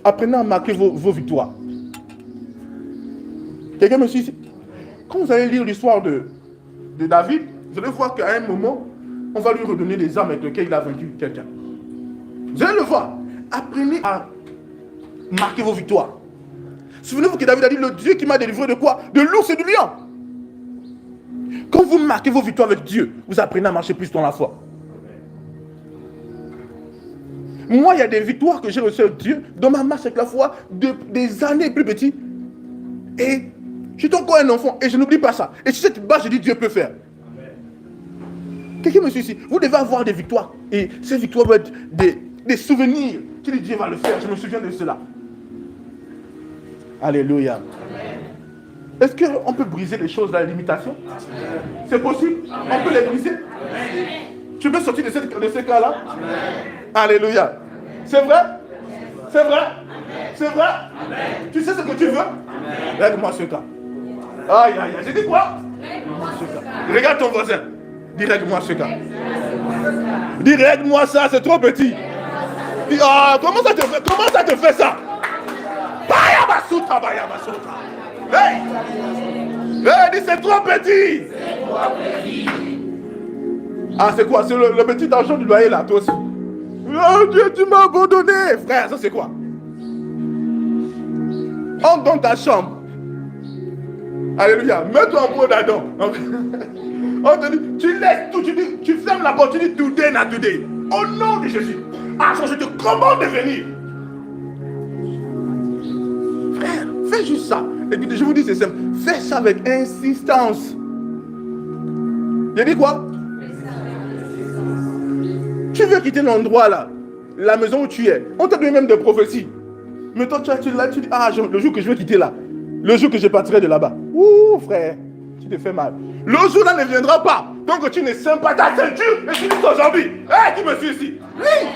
Apprenez à marquer vos victoires. Quelqu'un me suit ici? Quand vous allez lire l'histoire de David, vous allez voir qu'à un moment, on va lui redonner les armes avec lesquelles il a vaincu quelqu'un. Vous allez le voir. Apprenez à marquer vos victoires. Souvenez-vous que David a dit, le Dieu qui m'a délivré de quoi? De l'ours et du lion. Quand vous marquez vos victoires avec Dieu, vous apprenez à marcher plus dans la foi. Moi, il y a des victoires que j'ai reçues avec Dieu dans ma marche avec la foi des années plus petit. Et je suis encore un enfant et je n'oublie pas ça. Et sur cette base, je dis Dieu peut faire. Quelqu'un me suit ici. Vous devez avoir des victoires. Et ces victoires doivent être des souvenirs. Qui dit Dieu va le faire. Je me souviens de cela. Alléluia. Est-ce qu'on peut briser les choses dans la limitation? C'est possible? On peut les briser? Tu peux sortir de ce cas-là? Alléluia. C'est vrai? C'est vrai? C'est vrai? Tu sais ce que tu veux? Règle-moi ce cas. Aïe, aïe, aïe. J'ai dit quoi? Regarde ton voisin. Dis règle-moi ce cas. Dis règle-moi ça, c'est trop petit. Dis, comment ça te fait ça? Hey! Hey, dis c'est trop petit. Ah, c'est quoi? C'est le petit argent du loyer là, toi aussi. Oh Dieu, tu m'as abandonné. Frère, ça c'est quoi? Entre dans ta chambre. Alléluia. Mets-toi en mode Adam. On te dit, tu laisses tout, tu fermes la porte, tu dis today, not today. Au nom de Jésus. Ah, je te commande de venir. Frère, fais juste ça. Et puis je vous dis, c'est simple. Fais ça avec insistance. J'ai dit quoi? Tu veux quitter l'endroit là, la maison où tu es. On t'a donné même des prophéties. Mais toi, tu es là, tu dis, le jour que je veux quitter là, le jour que je partirai de là-bas. Ouh, frère, tu te fais mal. Le jour là ne viendra pas. Donc tu ne sens pas ta ceinture et tu dis aujourd'hui. Hé, qui me suit ici? Oui.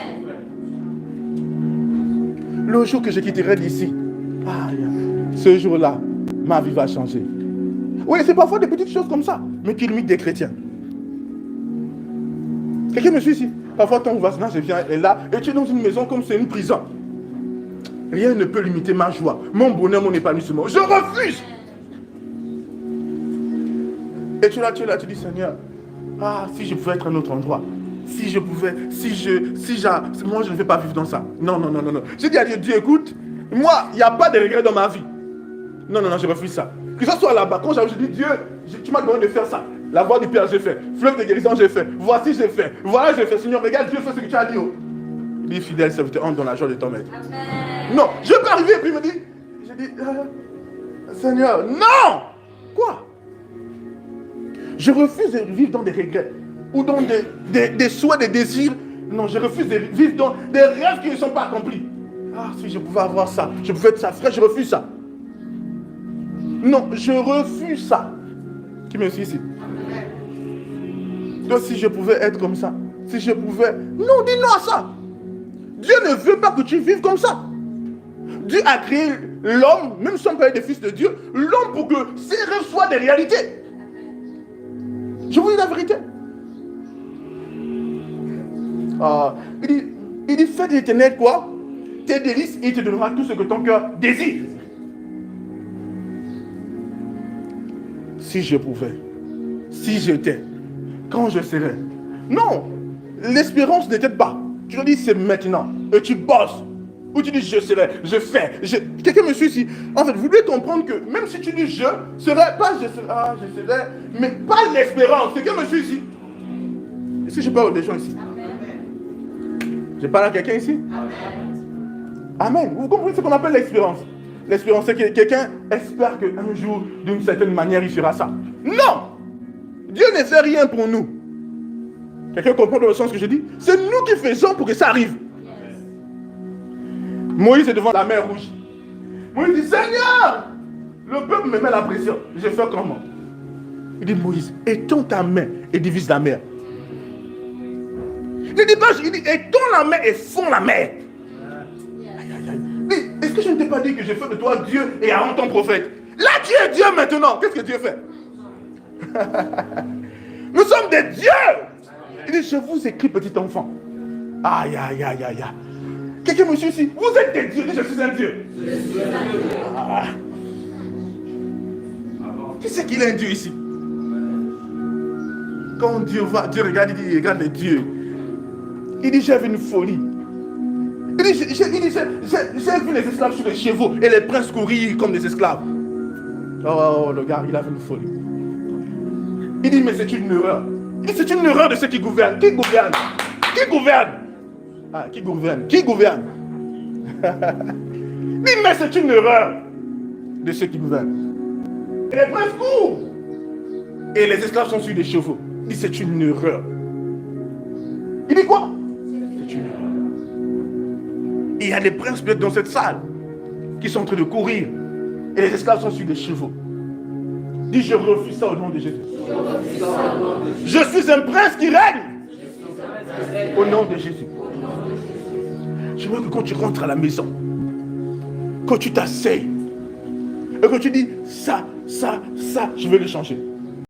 Le jour que je quitterai d'ici, ce jour-là, ma vie va changer. Oui, c'est parfois des petites choses comme ça, mais qui limitent des chrétiens. Quelqu'un me suit ici? Parfois ton voisinage est là et tu es dans une maison comme c'est une prison. Rien ne peut limiter ma joie, mon bonheur, mon épanouissement. Je refuse. Et tu es là, tu dis Seigneur, si je pouvais être à un autre endroit, si je pouvais, moi je ne vais pas vivre dans ça. Non. J'ai dit à Dieu, écoute, moi, il n'y a pas de regret dans ma vie. Non, je refuse ça. Que ça soit là-bas, quand je dis Dieu, tu m'as demandé de faire ça. La voix du Père, j'ai fait. Fleuve de guérison, j'ai fait. Voici, j'ai fait. Voilà, j'ai fait. Seigneur, regarde, Dieu fait ce que tu as dit. Il dit, fidèle serviteur, entre dans la joie de ton maître. Non, je peux arriver et puis il me dit, Seigneur, non! Quoi? Je refuse de vivre dans des regrets ou dans des souhaits, des désirs. Non, je refuse de vivre dans des rêves qui ne sont pas accomplis. Si je pouvais avoir ça, je pouvais être ça. Frère, je refuse ça. Non, je refuse ça. Qui me suit ici? Donc si je pouvais être comme ça, si je pouvais... Non, dis non à ça. Dieu ne veut pas que tu vives comme ça. Dieu a créé l'homme, même si on peut être des fils de Dieu, l'homme pour que ses rêves soient des réalités. Je vous dis la vérité. Il dit, fais de l'éternel quoi? Tes délices et il te donnera tout ce que ton cœur désire. Si je pouvais, si j'étais, quand je serais. Non, l'espérance n'était pas. Tu te dis c'est maintenant et tu bosses. Ou tu dis je serai, je fais. Quelqu'un me suit ici. En fait, vous devez comprendre que même si tu dis je serai, pas je serai, mais pas l'espérance. Quelqu'un me suit ici. Est-ce que je parle des gens ici? Je parle à quelqu'un ici? Amen. Vous comprenez ce qu'on appelle l'espérance? L'espérance, c'est que quelqu'un espère qu'un jour, d'une certaine manière, il fera ça. Non! Dieu ne fait rien pour nous. Quelqu'un comprend dans le sens que je dis? C'est nous qui faisons pour que ça arrive. Moïse est devant la mer rouge. Moïse dit, Seigneur, le peuple me met la pression. Je fais comment? Il dit, Moïse, étends ta main et divise la mer. Il dit, étends la main et fonds la mer. Est-ce que je ne t'ai pas dit que j'ai fait de toi Dieu et Aaron ton prophète? Là tu es Dieu maintenant. Qu'est-ce que Dieu fait? Nous sommes des dieux. Il dit, je vous écris petit enfant. Aïe. Quelqu'un me suit ici. Vous êtes des dieux. Je suis un dieu. Ah. Qui c'est qu'il est un dieu ici? Quand Dieu regarde, il regarde les dieux. Il dit, j'ai vu une folie. Il dit, j'ai vu les esclaves sur les chevaux et les princes courir comme des esclaves. Oh, le gars, il a vu une folie. Il dit, mais c'est une erreur. Il dit, c'est une erreur de ceux qui gouvernent. Qui gouverne? Qui gouverne? Ah, qui gouverne? Qui gouverne? Il dit, mais c'est une erreur de ceux qui gouvernent. Et les princes courent. Et les esclaves sont sur des chevaux. Il dit, c'est une erreur. Il dit quoi? C'est une erreur. Et il y a des princes peut-être dans cette salle qui sont en train de courir. Et les esclaves sont sur des chevaux. Dis, je refuse ça au nom de Jésus. Je suis un prince qui règne. Au nom de Jésus. Je veux que quand tu rentres à la maison, quand tu t'asseyes, et que tu dis, ça, je veux le changer.